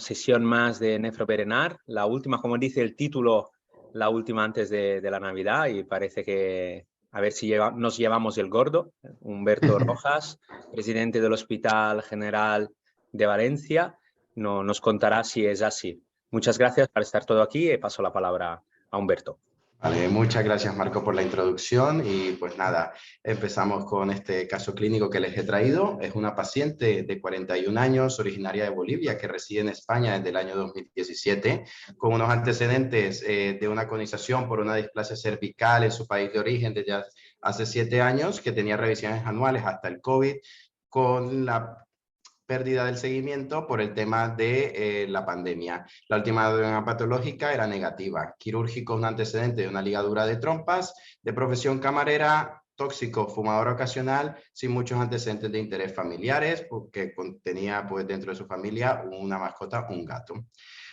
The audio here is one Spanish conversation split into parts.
sesión más de Nefroperenar, la última, como dice el título, la última antes de la Navidad, y parece que a ver si nos llevamos el gordo. Humberto Rojas, presidente del Hospital General de Valencia, nos contará si es así. Muchas gracias por estar todo aquí y paso la palabra a Humberto. Vale, muchas gracias Marco por la introducción y pues nada, empezamos con este caso clínico que les he traído. Es una paciente de 41 años, originaria de Bolivia, que reside en España desde el año 2017, con unos antecedentes de una conización por una displasia cervical en su país de origen desde hace 7 años, que tenía revisiones anuales hasta el COVID, con la pérdida del seguimiento por el tema de la pandemia. La última radiografía patológica era negativa. Quirúrgico, un antecedente de una ligadura de trompas, de profesión camarera, tóxico, fumador ocasional, sin muchos antecedentes de interés familiares, porque tenía pues dentro de su familia una mascota, un gato.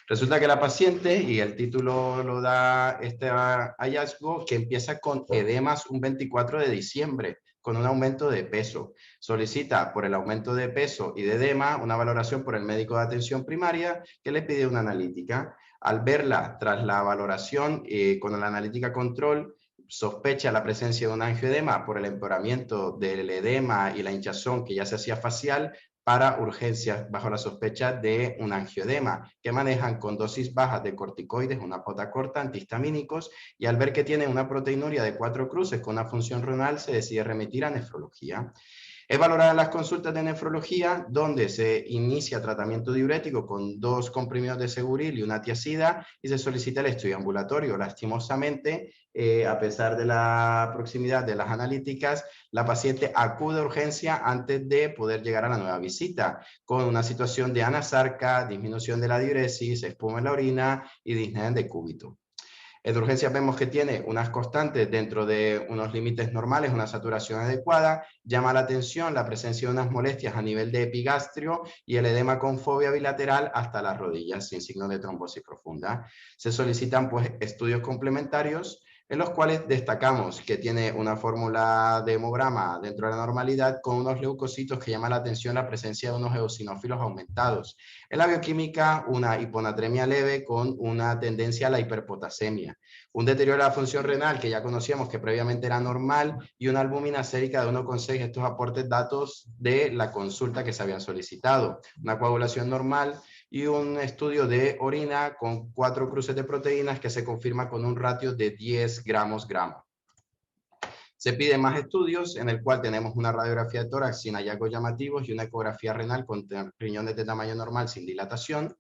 Resulta que la paciente, y el título lo da este hallazgo, que empieza con edemas un 24 de diciembre, con un aumento de peso. Solicita por el aumento de peso y de edema una valoración por el médico de atención primaria que le pide una analítica. Al verla tras la valoración con la analítica control, sospecha la presencia de un angioedema por el empeoramiento del edema y la hinchazón que ya se hacía facial, para urgencias bajo la sospecha de un angioedema, que manejan con dosis bajas de corticoides, una pota corta, antihistamínicos, y al ver que tiene una proteinuria de 4 cruces con una función renal, se decide remitir a nefrología. Es valorada las consultas de nefrología, donde se inicia tratamiento diurético con 2 comprimidos de Seguril y una tiazida, y se solicita el estudio ambulatorio. Lastimosamente, a pesar de la proximidad de las analíticas, la paciente acude a urgencia antes de poder llegar a la nueva visita, con una situación de anasarca, disminución de la diuresis, espuma en la orina y disnea en decúbito. En urgencias vemos que tiene unas constantes dentro de unos límites normales, una saturación adecuada. Llama la atención la presencia de unas molestias a nivel de epigastrio y el edema con fobia bilateral hasta las rodillas, sin signo de trombosis profunda. Se solicitan pues estudios complementarios, en los cuales destacamos que tiene una fórmula de hemograma dentro de la normalidad, con unos leucocitos que llama la atención la presencia de unos eosinófilos aumentados. En la bioquímica, una hiponatremia leve con una tendencia a la hiperpotasemia. Un deterioro de la función renal que ya conocíamos que previamente era normal, y una albúmina sérica de 1,6. Estos aportes datos de la consulta que se habían solicitado. Una coagulación normal y un estudio de orina con 4 cruces de proteínas que se confirma con un ratio de 10 gramos-gramo. Se piden más estudios, en el cual tenemos una radiografía de tórax sin hallazgos llamativos y una ecografía renal con riñones de tamaño normal sin dilatación.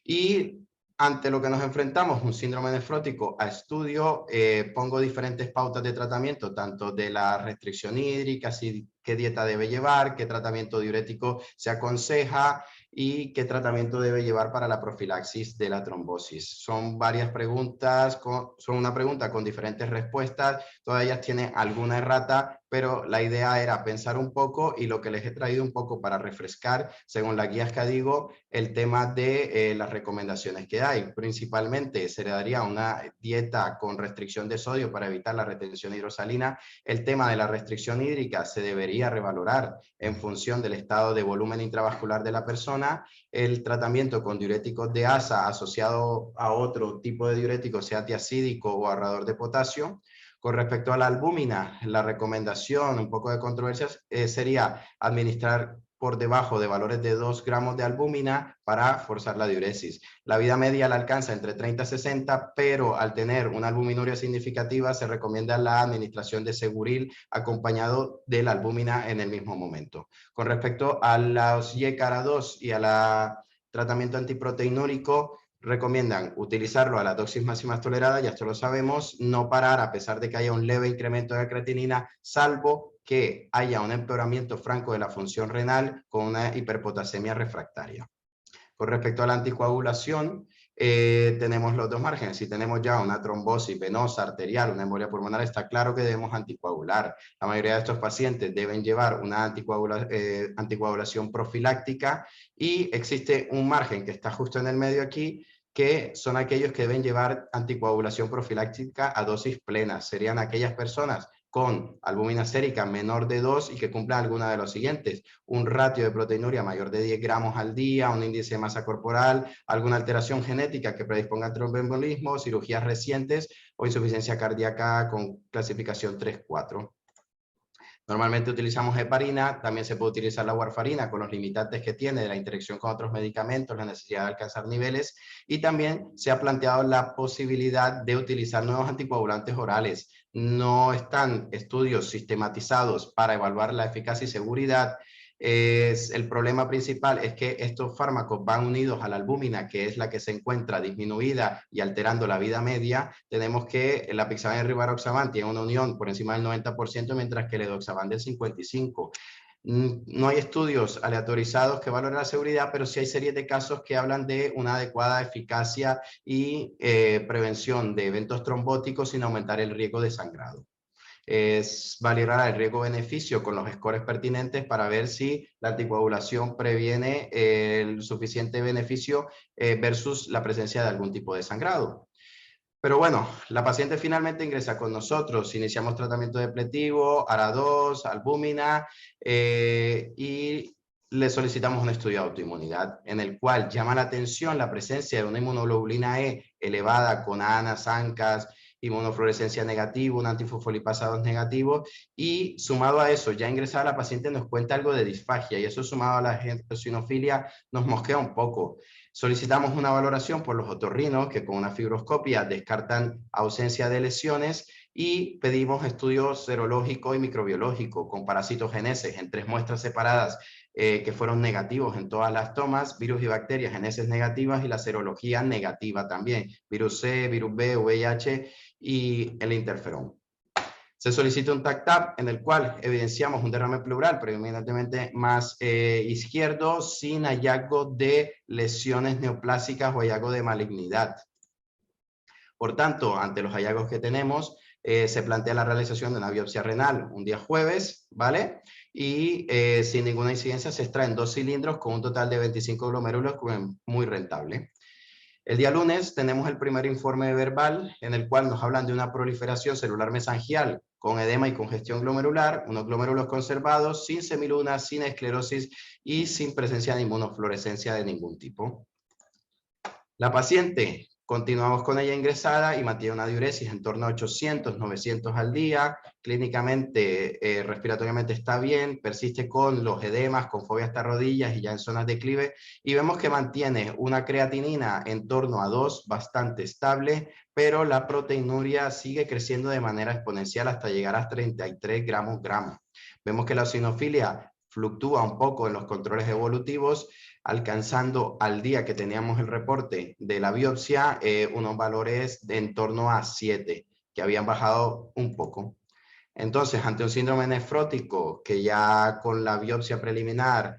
Y ante lo que nos enfrentamos, un síndrome nefrótico, a estudio, pongo diferentes pautas de tratamiento, tanto de la restricción hídrica, así qué dieta debe llevar, qué tratamiento diurético se aconseja y qué tratamiento debe llevar para la profilaxis de la trombosis. Son varias preguntas, son una pregunta con diferentes respuestas, todas ellas tienen alguna errata, pero la idea era pensar un poco, y lo que les he traído un poco para refrescar, según las guías que digo, el tema de las recomendaciones que hay. Principalmente se le daría una dieta con restricción de sodio para evitar la retención hidrosalina. El tema de la restricción hídrica se debería revalorar en función del estado de volumen intravascular de la persona. El tratamiento con diuréticos de asa asociado a otro tipo de diurético, sea tiacídico o ahorrador de potasio. Con respecto a la albúmina, la recomendación, un poco de controversias, sería administrar por debajo de valores de 2 gramos de albúmina para forzar la diuresis. La vida media la alcanza entre 30 y 60, pero al tener una albuminuria significativa se recomienda la administración de Seguril acompañado de la albúmina en el mismo momento. Con respecto a los YCARA2 y al tratamiento antiproteinúrico, recomiendan utilizarlo a la dosis máxima tolerada, ya esto lo sabemos, no parar a pesar de que haya un leve incremento de creatinina, salvo que haya un empeoramiento franco de la función renal con una hiperpotasemia refractaria. Con respecto a la anticoagulación, tenemos los dos márgenes. Si tenemos ya una trombosis venosa, arterial, una embolia pulmonar, está claro que debemos anticoagular. La mayoría de estos pacientes deben llevar una anticoagulación profiláctica, y existe un margen que está justo en el medio aquí, que son aquellos que deben llevar anticoagulación profiláctica a dosis plenas. Serían aquellas personas con albúmina sérica menor de 2 y que cumplan alguna de los siguientes: un ratio de proteinuria mayor de 10 gramos al día, un índice de masa corporal, alguna alteración genética que predisponga a tromboembolismo, cirugías recientes o insuficiencia cardíaca con clasificación 3-4. Normalmente utilizamos heparina, también se puede utilizar la warfarina con los limitantes que tiene de la interacción con otros medicamentos, la necesidad de alcanzar niveles, y también se ha planteado la posibilidad de utilizar nuevos anticoagulantes orales. No están estudios sistematizados para evaluar la eficacia y seguridad. El problema principal es que estos fármacos van unidos a la albúmina, que es la que se encuentra disminuida y alterando la vida media. Tenemos que la apixaban y el rivaroxaban tienen una unión por encima del 90%, mientras que el edoxaban del 55%. No hay estudios aleatorizados que valoren la seguridad, pero sí hay series de casos que hablan de una adecuada eficacia y prevención de eventos trombóticos sin aumentar el riesgo de sangrado. Es valorar el riesgo-beneficio con los scores pertinentes para ver si la anticoagulación previene el suficiente beneficio versus la presencia de algún tipo de sangrado. Pero bueno, la paciente finalmente ingresa con nosotros, iniciamos tratamiento depletivo, ARA2, albúmina, y le solicitamos un estudio de autoinmunidad en el cual llama la atención la presencia de una inmunoglobulina E elevada con ANAS, ANCAS, inmunofluorescencia negativa, un antifosfolipasa 2 negativo, y sumado a eso, ya ingresada la paciente nos cuenta algo de disfagia, y eso sumado a la eosinofilia nos mosquea un poco. Solicitamos una valoración por los otorrinos que con una fibroscopia descartan ausencia de lesiones, y pedimos estudios serológico y microbiológico con parasitogenesis en 3 muestras separadas que fueron negativos en todas las tomas, virus y bacterias genesis negativas y la serología negativa también, virus C, virus B, VIH y el interferón. Se solicita un TAC-TAP en el cual evidenciamos un derrame pleural, predominantemente más izquierdo, sin hallazgo de lesiones neoplásicas o hallazgo de malignidad. Por tanto, ante los hallazgos que tenemos, se plantea la realización de una biopsia renal un día jueves, ¿vale? Y sin ninguna incidencia se extraen 2 cilindros con un total de 25 glomérulos, muy rentable. El día lunes tenemos el primer informe verbal en el cual nos hablan de una proliferación celular mesangial con edema y congestión glomerular, unos glomérulos conservados, sin semiluna, sin esclerosis y sin presencia de inmunofluorescencia de ningún tipo. La paciente, continuamos con ella ingresada y mantiene una diuresis en torno a 800, 900 al día. Clínicamente, respiratoriamente está bien, persiste con los edemas, con fobia hasta rodillas y ya en zonas de declive. Y vemos que mantiene una creatinina en torno a 2, bastante estable, pero la proteinuria sigue creciendo de manera exponencial hasta llegar a 33 gramos. Vemos que la eosinofilia fluctúa un poco en los controles evolutivos, alcanzando al día que teníamos el reporte de la biopsia unos valores de en torno a 7, que habían bajado un poco. Entonces, ante un síndrome nefrótico que ya con la biopsia preliminar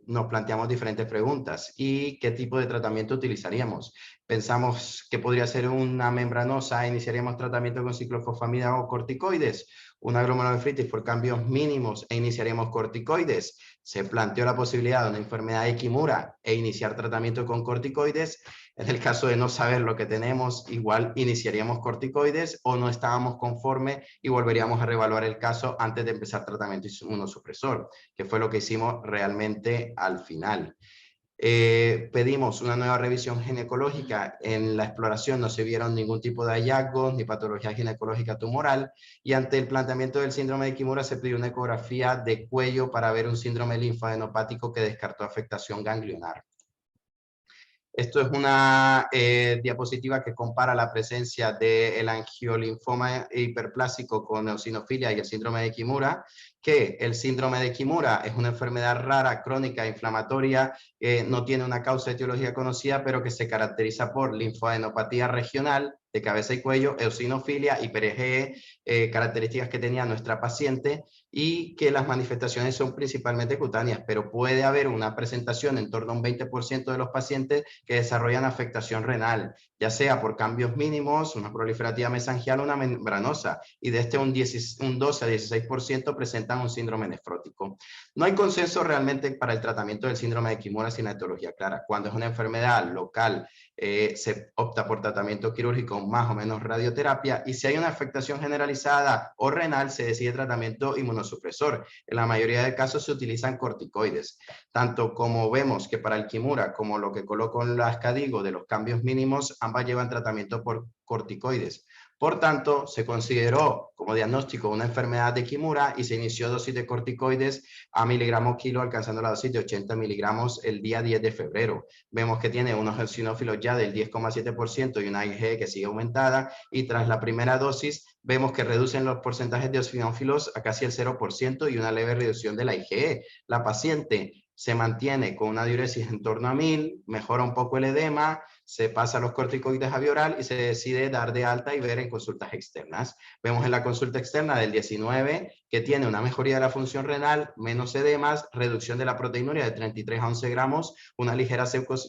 nos planteamos diferentes preguntas. ¿Y qué tipo de tratamiento utilizaríamos? Pensamos que podría ser una membranosa, iniciaríamos tratamiento con ciclofosfamida o corticoides. Una glomerulonefritis por cambios mínimos e iniciaríamos corticoides. Se planteó la posibilidad de una enfermedad de Kimura e iniciar tratamiento con corticoides. En el caso de no saber lo que tenemos, igual iniciaríamos corticoides o no estábamos conforme y volveríamos a reevaluar el caso antes de empezar tratamiento inmunosupresor, que fue lo que hicimos realmente al final. Pedimos una nueva revisión ginecológica. En la exploración no se vieron ningún tipo de hallazgos ni patología ginecológica tumoral, y ante el planteamiento del síndrome de Kimura se pidió una ecografía de cuello para ver un síndrome linfadenopático que descartó afectación ganglionar. Esto es una diapositiva que compara la presencia del angiolinfoma hiperplásico con eosinofilia y el síndrome de Kimura, que el síndrome de Kimura es una enfermedad rara, crónica, inflamatoria, no tiene una causa etiológica conocida, pero que se caracteriza por linfadenopatía regional de cabeza y cuello, eosinofilia, hiper-IgE, características que tenía nuestra paciente, y que las manifestaciones son principalmente cutáneas, pero puede haber una presentación en torno a un 20% de los pacientes que desarrollan afectación renal, ya sea por cambios mínimos, una proliferativa mesangial o una membranosa, y de este un 12 a 16% presentan un síndrome nefrótico. No hay consenso realmente para el tratamiento del síndrome de Kimura sin la etiología clara. Cuando es una enfermedad local, se opta por tratamiento quirúrgico más o menos radioterapia, y si hay una afectación generalizada o renal, se decide tratamiento inmunosupresor. En la mayoría de casos se utilizan corticoides, tanto como vemos que para el Kimura como lo que coloco en la Ascadigo de los cambios mínimos, ambas llevan tratamiento por corticoides. Por tanto, se consideró como diagnóstico una enfermedad de Kimura y se inició dosis de corticoides a miligramos kilo, alcanzando la dosis de 80 miligramos el día 10 de febrero. Vemos que tiene unos eosinófilos ya del 10,7% y una IgE que sigue aumentada, y tras la primera dosis vemos que reducen los porcentajes de eosinófilos a casi el 0% y una leve reducción de la IgE. La paciente se mantiene con una diuresis en torno a 1000, mejora un poco el edema, se pasa a los corticoides a vía oral y se decide dar de alta y ver en consultas externas. Vemos en la consulta externa del 19 que tiene una mejoría de la función renal, menos edemas, reducción de la proteinuria de 33 a 11 gramos, una ligera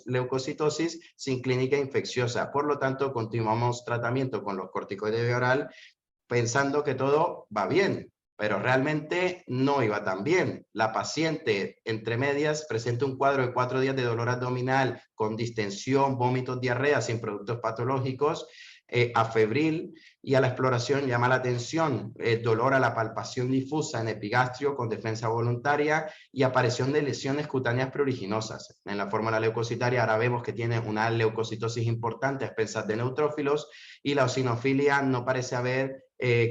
leucocitosis sin clínica infecciosa. Por lo tanto, continuamos tratamiento con los corticoides de vía oral pensando que todo va bien, pero realmente no iba tan bien. La paciente, entre medias, presenta un cuadro de 4 días de dolor abdominal con distensión, vómitos, diarrea sin productos patológicos, afebril, y a la exploración llama la atención dolor a la palpación difusa en epigastrio con defensa voluntaria y aparición de lesiones cutáneas preoriginosas. En la fórmula leucocitaria ahora vemos que tiene una leucocitosis importante a expensas de neutrófilos, y la eosinofilia no parece haber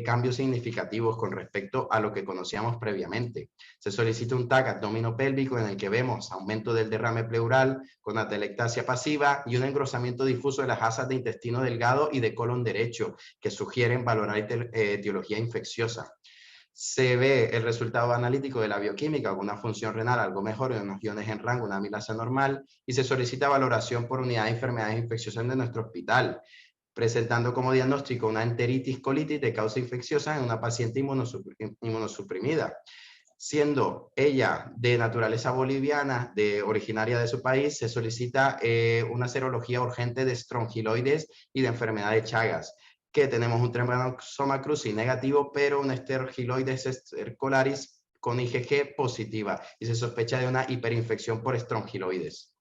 cambios significativos con respecto a lo que conocíamos previamente. Se solicita un TAC abdominopélvico en el que vemos aumento del derrame pleural con atelectasia pasiva y un engrosamiento difuso de las asas de intestino delgado y de colon derecho, que sugieren valorar etiología infecciosa. Se ve el resultado analítico de la bioquímica con una función renal algo mejor, en unos iones en rango, una amilasa normal, y se solicita valoración por unidad de enfermedades infecciosas de nuestro hospital, presentando como diagnóstico una enteritis colitis de causa infecciosa en una paciente inmunosuprimida. Siendo ella de naturaleza boliviana, originaria de su país, se solicita una serología urgente de estrongiloides y de enfermedad de Chagas, que tenemos un Trypanosoma cruzi negativo, pero un Aspergillosis estercolaris con IgG positiva, y se sospecha de una hiperinfección por estrongiloides.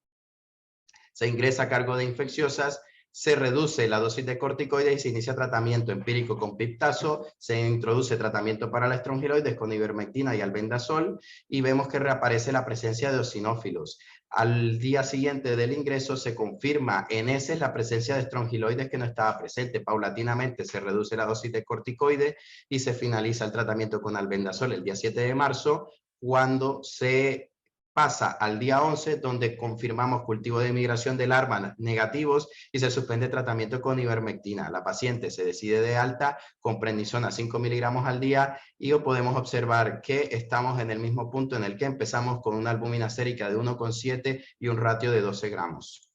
Se ingresa a cargo de infecciosas, se reduce la dosis de corticoides y se inicia tratamiento empírico con piptazo, se introduce tratamiento para la estrongiloides con ivermectina y albendazol, y vemos que reaparece la presencia de eosinófilos. Al día siguiente del ingreso se confirma en heces la presencia de estrongiloides que no estaba presente. Paulatinamente se reduce la dosis de corticoides y se finaliza el tratamiento con albendazol el día 7 de marzo, cuando se pasa al día 11, donde confirmamos cultivo de migración de larvas negativos y se suspende tratamiento con ivermectina. La paciente se decide de alta con prednisona 5 miligramos al día, y podemos observar que estamos en el mismo punto en el que empezamos, con una albúmina sérica de 1,7 y un ratio de 12 gramos.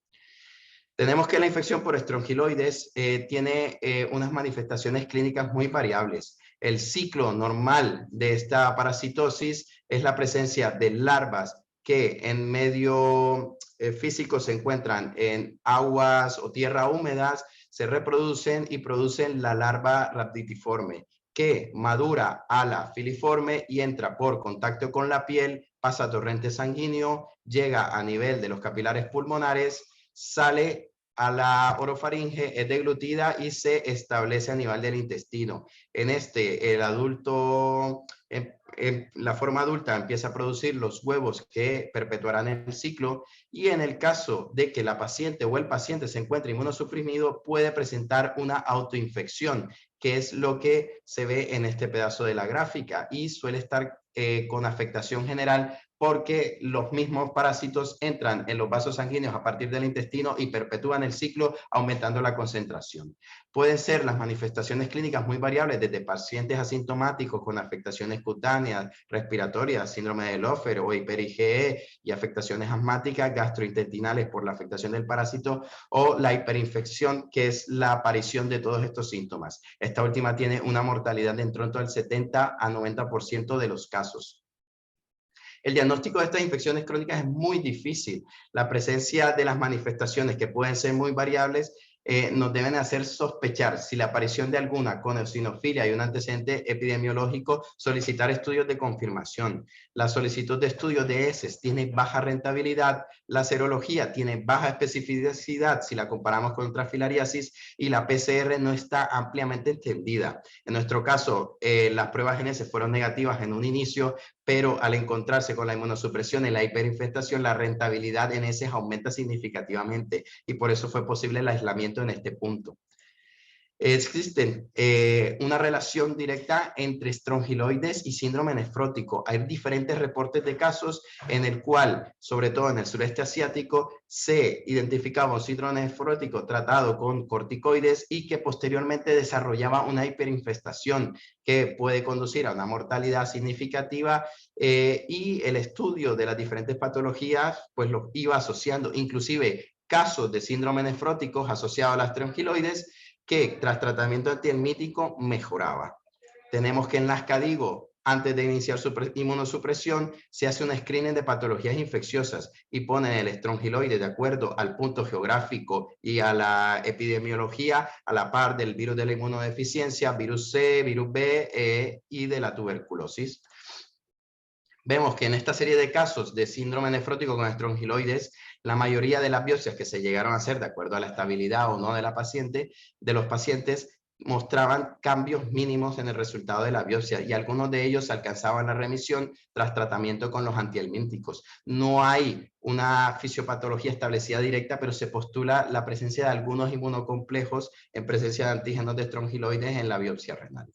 Tenemos que la infección por estrongiloides tiene unas manifestaciones clínicas muy variables. El ciclo normal de esta parasitosis es la presencia de larvas que en medio físico se encuentran en aguas o tierra húmedas, se reproducen y producen la larva rhabditiforme, que madura a la filiforme y entra por contacto con la piel, pasa a torrente sanguíneo, llega a nivel de los capilares pulmonares, sale a la orofaringe, es deglutida y se establece a nivel del intestino. En el adulto, en la forma adulta, empieza a producir los huevos que perpetuarán el ciclo, y en el caso de que la paciente o el paciente se encuentre inmunosuprimido, puede presentar una autoinfección, que es lo que se ve en este pedazo de la gráfica, y suele estar con afectación general, porque los mismos parásitos entran en los vasos sanguíneos a partir del intestino y perpetúan el ciclo, aumentando la concentración. Pueden ser las manifestaciones clínicas muy variables, desde pacientes asintomáticos con afectaciones cutáneas, respiratorias, síndrome de Lofer o hiper-IgE, y afectaciones asmáticas, gastrointestinales por la afectación del parásito, o la hiperinfección, que es la aparición de todos estos síntomas. Esta última tiene una mortalidad de en torno al 70 a 90% de los casos. El diagnóstico de estas infecciones crónicas es muy difícil. La presencia de las manifestaciones, que pueden ser muy variables, nos deben hacer sospechar si la aparición de alguna con eosinofilia y un antecedente epidemiológico, solicitar estudios de confirmación. La solicitud de estudios de heces tiene baja rentabilidad, la serología tiene baja especificidad si la comparamos con otra filariasis, y la PCR no está ampliamente extendida. En nuestro caso, las pruebas en heces fueron negativas en un inicio, pero al encontrarse con la inmunosupresión y la hiperinfestación, la rentabilidad en heces aumenta significativamente, y por eso fue posible el aislamiento en este punto. Existe una relación directa entre estrongiloides y síndrome nefrótico. Hay diferentes reportes de casos en el cual, sobre todo en el sureste asiático, se identificaba un síndrome nefrótico tratado con corticoides y que posteriormente desarrollaba una hiperinfestación que puede conducir a una mortalidad significativa, y el estudio de las diferentes patologías pues los iba asociando, inclusive casos de síndrome nefróticos asociados a las estrongiloides que tras tratamiento antihelmítico mejoraba. Tenemos que en las CADIGO, antes de iniciar su inmunosupresión, se hace un screening de patologías infecciosas y ponen el estrongiloide de acuerdo al punto geográfico y a la epidemiología a la par del virus de la inmunodeficiencia, virus C, virus B y de la tuberculosis. Vemos que en esta serie de casos de síndrome nefrótico con estrongiloides, la mayoría de las biopsias que se llegaron a hacer de acuerdo a la estabilidad o no de la paciente, de los pacientes, mostraban cambios mínimos en el resultado de la biopsia, y algunos de ellos alcanzaban la remisión tras tratamiento con los antihelmínticos. No hay una fisiopatología establecida directa, pero se postula la presencia de algunos inmunocomplejos en presencia de antígenos de estrongiloides en la biopsia renal.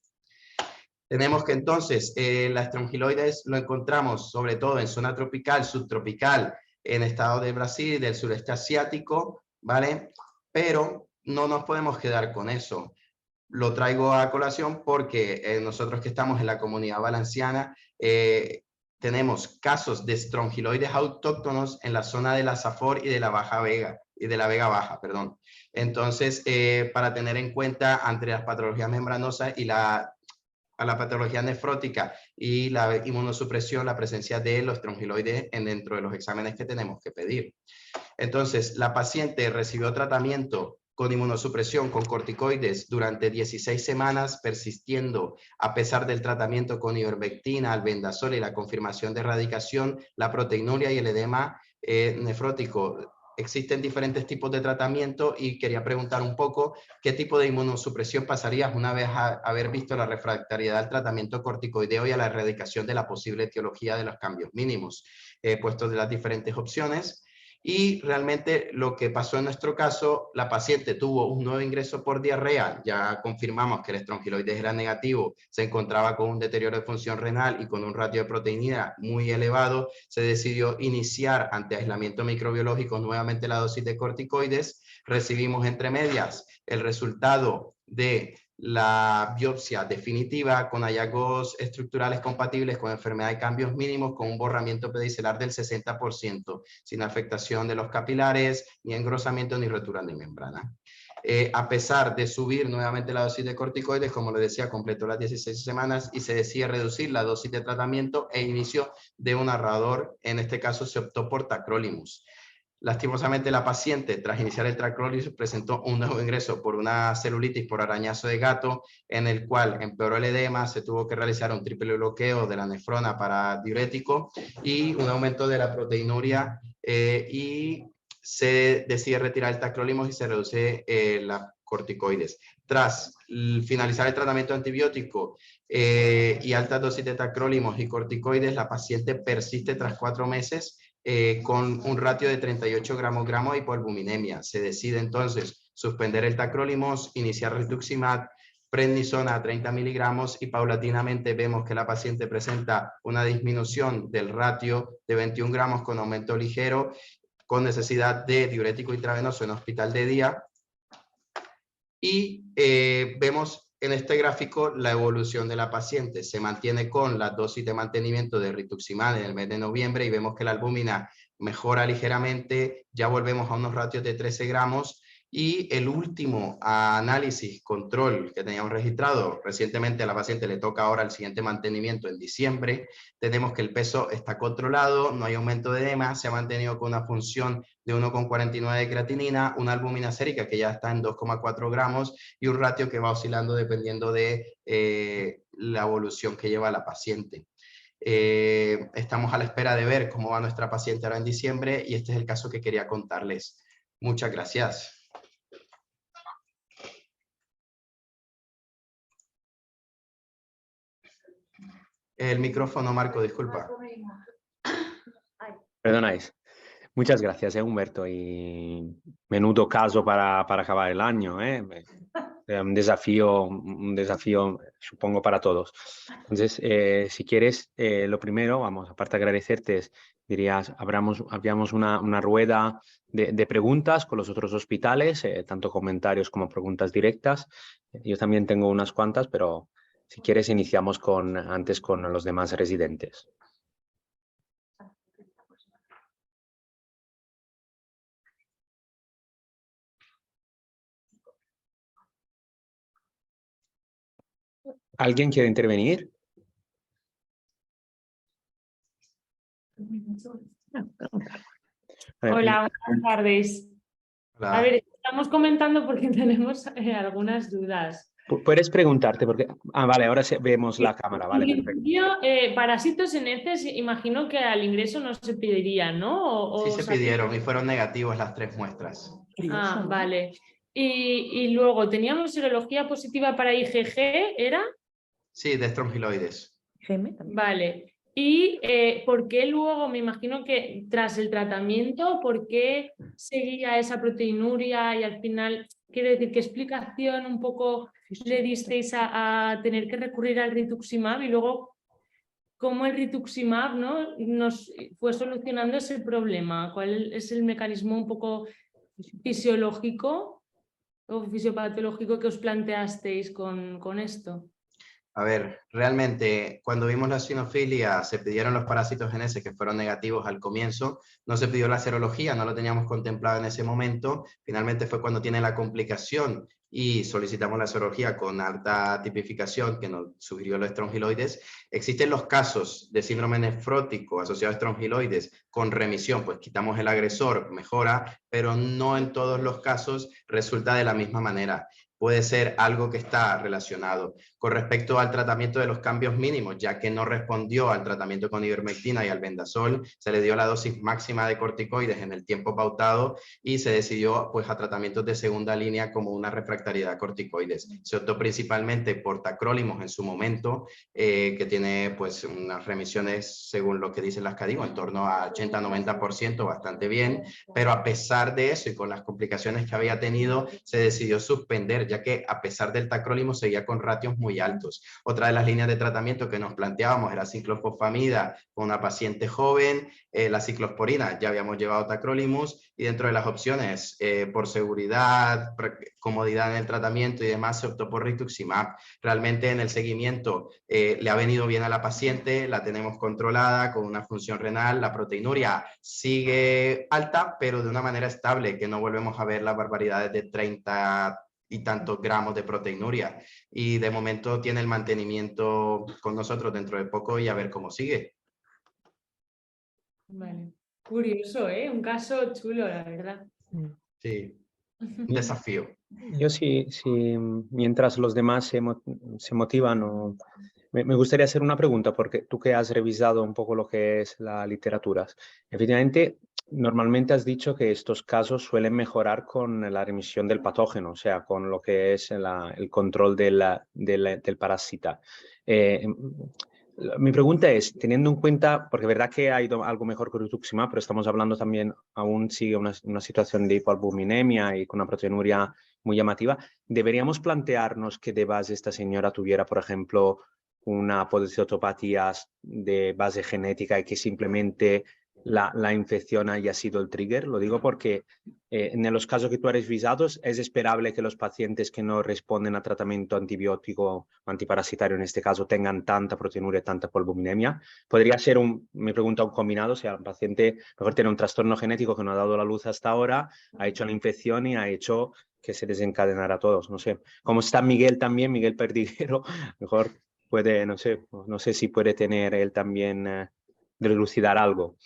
Tenemos que entonces la estrongiloides lo encontramos sobre todo en zona tropical, subtropical, en estados de Brasil y del sureste asiático, ¿vale? Pero no nos podemos quedar con eso. Lo traigo a colación porque nosotros que estamos en la Comunidad Valenciana tenemos casos de estrongiloides autóctonos en la zona de la Safor y de la Baja Vega, y de la Vega Baja, perdón. Entonces, para tener en cuenta entre las patologías membranosas y a la patología nefrótica y la inmunosupresión, la presencia de los estrongiloides dentro de los exámenes que tenemos que pedir. Entonces, la paciente recibió tratamiento con inmunosupresión con corticoides durante 16 semanas, persistiendo a pesar del tratamiento con ivermectina, albendazol y la confirmación de erradicación, la proteinuria y el edema nefrótico. Existen diferentes tipos de tratamiento y quería preguntar un poco qué tipo de inmunosupresión pasarías una vez a haber visto la refractariedad al tratamiento corticoideo y a la erradicación de la posible etiología de los cambios mínimos, puestos de las diferentes opciones. Y realmente lo que pasó en nuestro caso, la paciente tuvo un nuevo ingreso por diarrea, ya confirmamos que el estrongiloides era negativo, se encontraba con un deterioro de función renal y con un ratio de proteinina muy elevado, se decidió iniciar ante aislamiento microbiológico nuevamente la dosis de corticoides, recibimos entre medias el resultado de la biopsia definitiva con hallazgos estructurales compatibles con enfermedad de cambios mínimos, con un borramiento pedicelar del 60%, sin afectación de los capilares, ni engrosamiento, ni rotura de membrana. A pesar de subir nuevamente la dosis de corticoides, como les decía, completó las 16 semanas y se decide reducir la dosis de tratamiento e inicio de un narrador. En este caso se optó por tacrolimus. Lastimosamente, la paciente, tras iniciar el tacrolimus, presentó un nuevo ingreso por una celulitis por arañazo de gato, en el cual empeoró el edema, se tuvo que realizar un triple bloqueo de la nefrona para diurético y un aumento de la proteinuria, y se decide retirar el tacrolimus y se reduce las corticoides. Tras finalizar el tratamiento antibiótico y altas dosis de tacrolimus y corticoides, la paciente persiste tras 4 meses con un ratio de 38 gramos de hipoalbuminemia. Se decide entonces suspender el tacrolimus, iniciar rituximab, prednisona a 30 miligramos y paulatinamente vemos que la paciente presenta una disminución del ratio de 21 gramos con aumento ligero, con necesidad de diurético intravenoso en hospital de día. Y vemos en este gráfico la evolución de la paciente. Se mantiene con la dosis de mantenimiento de rituximab en el mes de noviembre y vemos que la albúmina mejora ligeramente, ya volvemos a unos ratios de 13 gramos Y el último análisis, control que teníamos registrado, recientemente a la paciente le toca ahora el siguiente mantenimiento en diciembre, tenemos que el peso está controlado, no hay aumento de edema, se ha mantenido con una función de 1,49 de creatinina, una albúmina sérica que ya está en 2,4 gramos y un ratio que va oscilando dependiendo de la evolución que lleva la paciente. Estamos a la espera de ver cómo va nuestra paciente ahora en diciembre y este es el caso que quería contarles. Muchas gracias. El micrófono, Marco, disculpa. Perdonáis. Muchas gracias, Humberto. Y menudo caso para acabar el año, ¿eh? Un desafío, supongo, para todos. Entonces, si quieres, lo primero, vamos, aparte de agradecerte, dirías, habríamos una rueda de preguntas con los otros hospitales, tanto comentarios como preguntas directas. Yo también tengo unas cuantas, pero si quieres, iniciamos antes con los demás residentes. ¿Alguien quiere intervenir? Hola, buenas tardes. Hola. A ver, estamos comentando porque tenemos algunas dudas. Puedes preguntarte, porque... Ah, vale, ahora vemos la cámara, vale, En perfecto. principio, parásitos en heces, imagino que al ingreso no se pediría, ¿no? Sí se pidieron y fueron negativos las 3 muestras. Ah, vale. Y luego, ¿teníamos serología positiva para IgG? ¿Era? Sí, de estrongiloides. Vale. ¿Y por qué luego, me imagino que tras el tratamiento, por qué seguía esa proteinuria y al final, quiero decir, qué explicación un poco le disteis a tener que recurrir al rituximab y luego cómo el rituximab, ¿no?, nos fue solucionando ese problema? ¿Cuál es el mecanismo un poco fisiológico o fisiopatológico que os planteasteis con esto? A ver, realmente cuando vimos la sinofilia se pidieron los parásitos geneses que fueron negativos al comienzo, no se pidió la serología, no lo teníamos contemplado en ese momento, finalmente fue cuando tiene la complicación y solicitamos la serología con alta tipificación que nos sugirió los estrongiloides. Existen los casos de síndrome nefrótico asociado a estrongiloides con remisión, pues quitamos el agresor, mejora, pero no en todos los casos resulta de la misma manera. Puede ser algo que está relacionado. Con respecto al tratamiento de los cambios mínimos, ya que no respondió al tratamiento con ivermectina y albendazol, se le dio la dosis máxima de corticoides en el tiempo pautado y se decidió pues a tratamientos de segunda línea como una refractariedad a corticoides. Se optó principalmente por tacrolimus en su momento, que tiene pues unas remisiones, según lo que dicen las CADIGO, en torno a 80-90%, bastante bien, pero a pesar de eso y con las complicaciones que había tenido, se decidió suspender, ya que a pesar del tacrolimus seguía con ratios muy altos. Otra de las líneas de tratamiento que nos planteábamos era ciclofosfamida con una paciente joven, la ciclosporina, ya habíamos llevado tacrolimus, y dentro de las opciones, por seguridad, comodidad en el tratamiento y demás, se optó por rituximab. Realmente en el seguimiento le ha venido bien a la paciente, la tenemos controlada con una función renal, la proteinuria sigue alta, pero de una manera estable, que no volvemos a ver las barbaridades de 30 y tantos gramos de proteinuria. Y de momento tiene el mantenimiento con nosotros dentro de poco y a ver cómo sigue. Vale. Curioso, ¿eh? Un caso chulo, la verdad. Sí, un desafío. Yo sí, mientras los demás se motivan, me gustaría hacer una pregunta, porque tú que has revisado un poco lo que es la literatura, efectivamente, normalmente has dicho que estos casos suelen mejorar con la remisión del patógeno, o sea, con lo que es el control del parásita. Mi pregunta es, teniendo en cuenta, porque es verdad que ha ido algo mejor que rituximab, pero estamos hablando también, aún sigue una situación de hipoalbuminemia y con una proteinuria muy llamativa, ¿deberíamos plantearnos que de base esta señora tuviera, por ejemplo, una policitopatía de base genética y que simplemente la infección haya sido el trigger. Lo digo porque en los casos que tú has revisado es esperable que los pacientes que no responden a tratamiento antibiótico o antiparasitario en este caso tengan tanta proteinuria, tanta polvominemia. Podría ser me pregunta, un combinado, o sea, un paciente mejor tiene un trastorno genético que no ha dado la luz hasta ahora, ha hecho la infección y ha hecho que se desencadenara a todos. No sé, como está Miguel también, Miguel Perdiguero, mejor puede, no sé si puede tener él también dilucidar algo.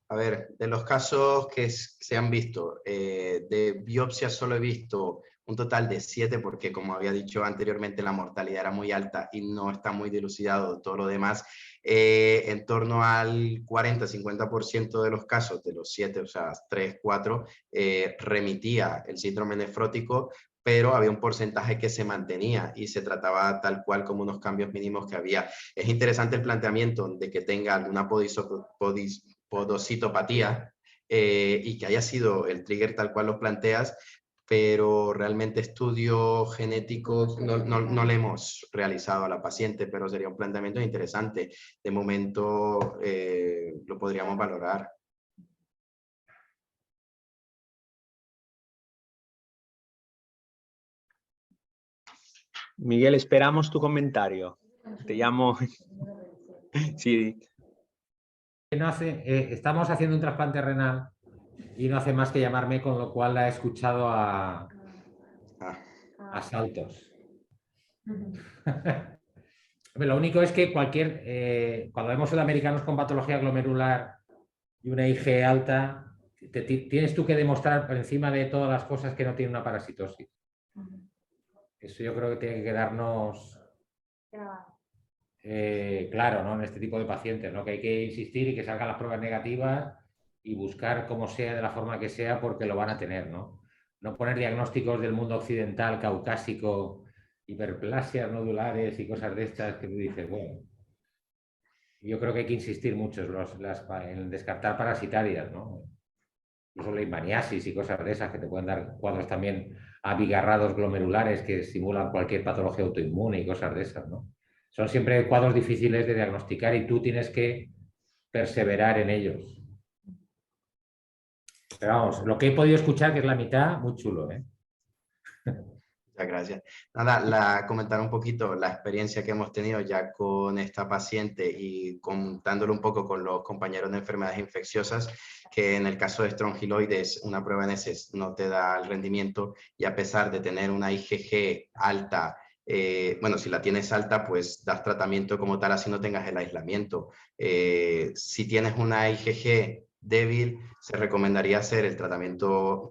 A ver, de los casos que se han visto, de biopsia solo he visto un total de 7, porque como había dicho anteriormente, la mortalidad era muy alta y no está muy dilucidado todo lo demás. En torno al 40-50% de los casos, de los 7, o sea, 3, 4, remitía el síndrome nefrótico, pero había un porcentaje que se mantenía y se trataba tal cual como unos cambios mínimos que había. Es interesante el planteamiento de que tenga alguna podocitopatía y que haya sido el trigger tal cual lo planteas, pero realmente estudios genéticos no le hemos realizado a la paciente, pero sería un planteamiento interesante. De momento lo podríamos valorar. Miguel, esperamos tu comentario. Te llamo. Sí. No estamos haciendo un trasplante renal y no hace más que llamarme, con lo cual la he escuchado a saltos. Lo único es que cuando vemos sudamericanos con patología glomerular y una IG alta, tienes tú que demostrar por encima de todas las cosas que no tiene una parasitosis. Eso yo creo que tiene que quedarnos claro, ¿no? En este tipo de pacientes, ¿no? Que hay que insistir y que salgan las pruebas negativas y buscar como sea, de la forma que sea, porque lo van a tener, ¿no? No poner diagnósticos del mundo occidental, caucásico, hiperplasias nodulares y cosas de estas que tú dices, bueno. Yo creo que hay que insistir mucho en descartar parasitarias, ¿no? Incluso leishmaniasis y cosas de esas que te pueden dar cuadros también abigarrados glomerulares que simulan cualquier patología autoinmune y cosas de esas, ¿no? Son siempre cuadros difíciles de diagnosticar y tú tienes que perseverar en ellos. Pero vamos, lo que he podido escuchar, que es la mitad, muy chulo, ¿eh? Muchas gracias. Nada, comentar un poquito la experiencia que hemos tenido ya con esta paciente y contándolo un poco con los compañeros de enfermedades infecciosas, que en el caso de estrongiloides, una prueba en heces no te da el rendimiento y a pesar de tener una IgG alta, bueno, si la tienes alta, pues das tratamiento como tal, así no tengas el aislamiento. Si tienes una IgG débil, se recomendaría hacer el tratamiento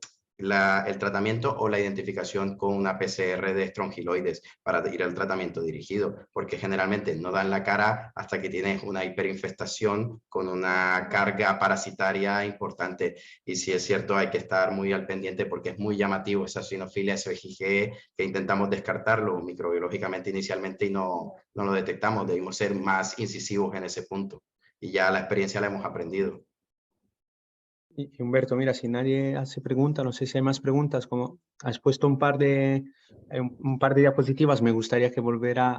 o la identificación con una PCR de estrongiloides para ir al tratamiento dirigido, porque generalmente no dan la cara hasta que tienes una hiperinfestación con una carga parasitaria importante. Y si es cierto, hay que estar muy al pendiente porque es muy llamativo esa eosinofilia, ese IgG, que intentamos descartarlo microbiológicamente inicialmente y no lo detectamos. Debemos ser más incisivos en ese punto y ya la experiencia la hemos aprendido. Y Humberto, mira, si nadie hace preguntas, no sé si hay más preguntas, como has puesto un par de diapositivas, me gustaría que volviera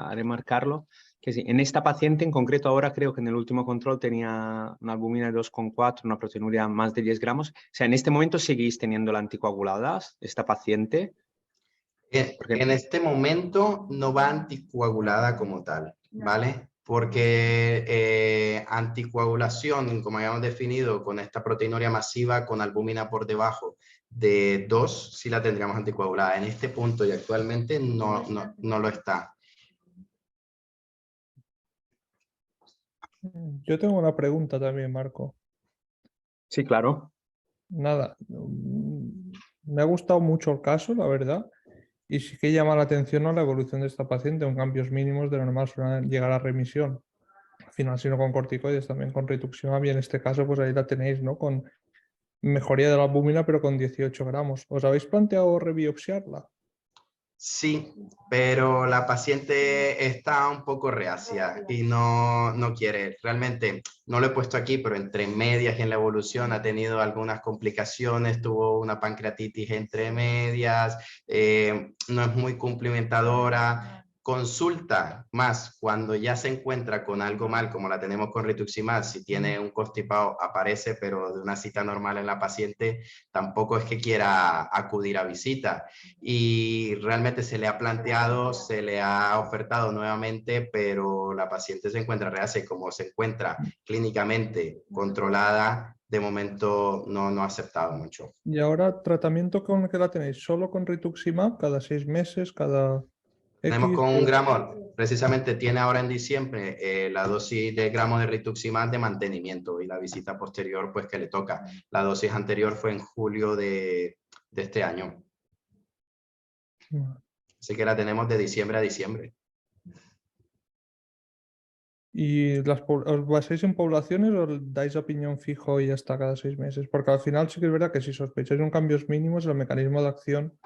a remarcarlo, que sí, en esta paciente en concreto ahora creo que en el último control tenía una albumina de 2,4, una proteinuria más de 10 gramos, o sea, en este momento seguís teniendo la anticoagulada, esta paciente. En este momento no va anticoagulada como tal, ¿vale? Porque anticoagulación, como habíamos definido, con esta proteinuria masiva con albúmina por debajo de 2, sí la tendríamos anticoagulada. En este punto y actualmente no lo está. Yo tengo una pregunta también, Marco. Sí, claro. Nada, me ha gustado mucho el caso, la verdad. Y sí que llama la atención a la evolución de esta paciente, con cambios mínimos de lo normal suelen llegar a remisión. Al final, si no con corticoides, también con rituximab, y en este caso, pues ahí la tenéis, ¿no? Con mejoría de la albúmina, pero con 18 gramos. ¿Os habéis planteado rebiopsiarla? Sí, pero la paciente está un poco reacia y no quiere. Realmente no lo he puesto aquí, pero entre medias y en la evolución ha tenido algunas complicaciones, tuvo una pancreatitis entre medias, no es muy cumplimentadora. consulta más cuando ya se encuentra con algo mal, como la tenemos con rituximab. Si tiene un constipado aparece, pero de una cita normal en la paciente tampoco es que quiera acudir a visita. Y realmente se le ha planteado, se le ha ofertado nuevamente, pero la paciente se encuentra reacia, como se encuentra clínicamente controlada, de momento no ha aceptado mucho. ¿Y ahora tratamiento con el que la tenéis? ¿Solo con rituximab? ¿Cada 6 meses? ¿Cada Tenemos X? con 1 gramo, precisamente tiene ahora en diciembre la dosis de gramo de rituximab de mantenimiento y la visita posterior pues que le toca. La dosis anterior fue en julio de este año. Así que la tenemos de diciembre a diciembre. ¿Y os basáis en poblaciones o dais a piñón fijo y hasta cada 6 meses? Porque al final sí que es verdad que si sospecháis un cambios mínimos, el mecanismo de acción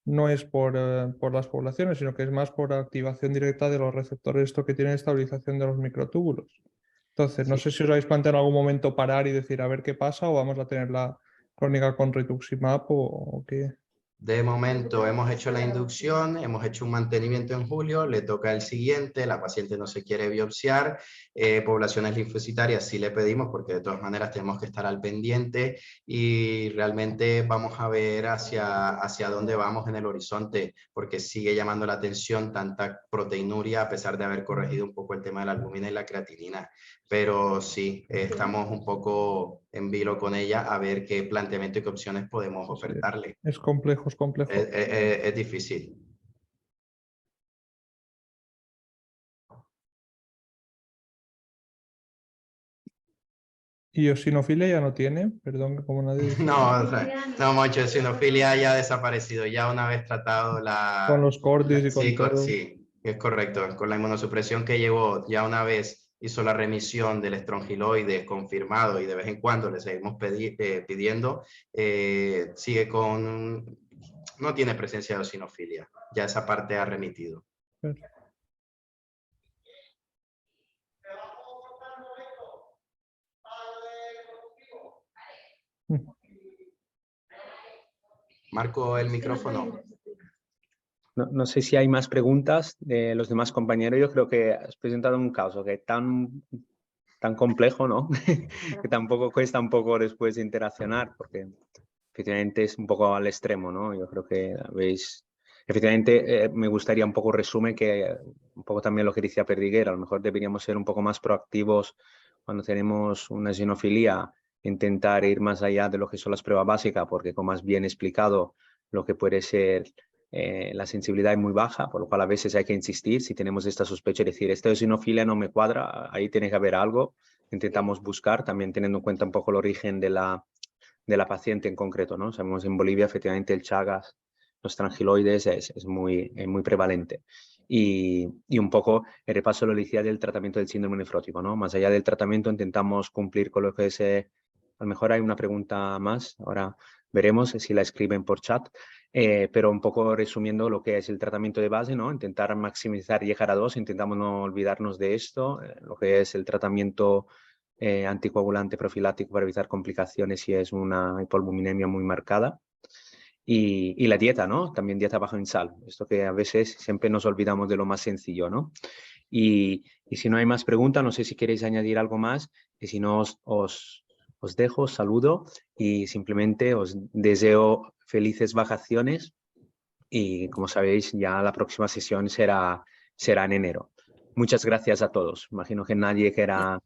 no es por las poblaciones, sino que es más por activación directa de los receptores, esto que tiene estabilización de los microtúbulos. Entonces, no sé si os habéis planteado en algún momento parar y decir a ver qué pasa o vamos a tener la crónica con rituximab o qué. De momento hemos hecho la inducción, hemos hecho un mantenimiento en julio, le toca el siguiente, la paciente no se quiere biopsiar, poblaciones linfocitarias sí le pedimos porque de todas maneras tenemos que estar al pendiente y realmente vamos a ver hacia dónde vamos en el horizonte porque sigue llamando la atención tanta proteinuria a pesar de haber corregido un poco el tema de la albúmina y la creatinina. Pero sí, estamos un poco en vilo con ella a ver qué planteamiento y qué opciones podemos ofertarle. Es complejo, es complejo. Es difícil. ¿Y eosinofilia ya no tiene? Perdón, como nadie dice. No, mucho, eosinofilia ya ha desaparecido. Ya una vez tratado Con los cordis y con sí, todo. sí, es correcto. Con la inmunosupresión que llevó, ya una vez hizo la remisión del estrongiloide confirmado y de vez en cuando le seguimos pidiendo, sigue con... No tiene presencia de eosinofilia. Ya esa parte ha remitido. Marco el micrófono. No sé si hay más preguntas de los demás compañeros. Yo creo que has presentado un caso que es tan complejo, ¿no? Que tampoco cuesta un poco después interaccionar, porque efectivamente es un poco al extremo, ¿no? Yo creo que habéis... Efectivamente, me gustaría un poco resumen que un poco también lo que decía Perdiguera, a lo mejor deberíamos ser un poco más proactivos cuando tenemos una eosinofilia, intentar ir más allá de lo que son las pruebas básicas, porque como has bien explicado, lo que puede ser la sensibilidad es muy baja, por lo cual a veces hay que insistir si tenemos esta sospecha, decir, esta eosinofilia no me cuadra, ahí tiene que haber algo, intentamos buscar, también teniendo en cuenta un poco el origen de la paciente en concreto, ¿no? Sabemos en Bolivia efectivamente el Chagas, los trangiloides es muy prevalente. Y un poco el repaso lo decía del tratamiento del síndrome nefrótico, ¿no? Más allá del tratamiento intentamos cumplir con lo que es... a lo mejor hay una pregunta más, ahora veremos si la escriben por chat, pero un poco resumiendo lo que es el tratamiento de base, ¿no? Intentar maximizar y llegar a 2, intentamos no olvidarnos de esto, lo que es el tratamiento anticoagulante profiláctico para evitar complicaciones si es una hipoalbuminemia muy marcada. Y la dieta, ¿no? También dieta baja en sal. Esto que a veces siempre nos olvidamos de lo más sencillo, ¿no? Y si no hay más preguntas, no sé si queréis añadir algo más. Y si no, os dejo, os saludo y simplemente os deseo felices vacaciones. Y como sabéis, ya la próxima sesión será en enero. Muchas gracias a todos. Imagino que nadie quiera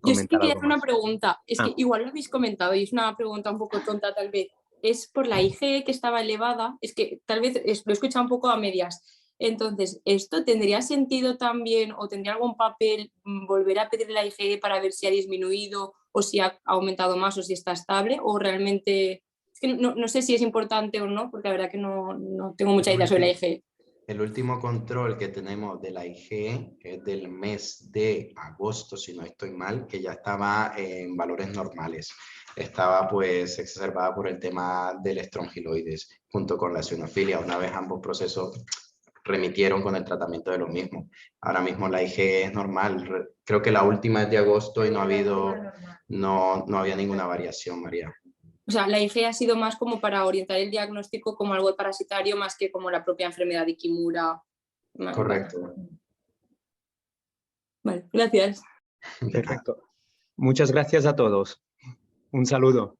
Yo sí que comentar quería algo hacer una más. pregunta. Es que igual lo habéis comentado y es una pregunta un poco tonta tal vez. Es por la IgE que estaba elevada. Es que tal vez lo he escuchado un poco a medias. Entonces, ¿esto tendría sentido también o tendría algún papel volver a pedir la IgE para ver si ha disminuido o si ha aumentado más o si está estable? O realmente, es que no sé si es importante o no, porque la verdad que no tengo mucha idea sobre la IgE. El último control que tenemos de la IgE es del mes de agosto, si no estoy mal, que ya estaba en valores normales. Estaba pues exacerbada por el tema del estrongiloides junto con la eosinofilia. Una vez ambos procesos remitieron con el tratamiento de lo mismo. Ahora mismo la IgE es normal. Creo que la última es de agosto y no había ninguna variación, María. O sea, la IgE ha sido más como para orientar el diagnóstico como algo parasitario más que como la propia enfermedad de Kimura. Vale, Correcto. Vale, gracias. Perfecto. Muchas gracias a todos. Un saludo.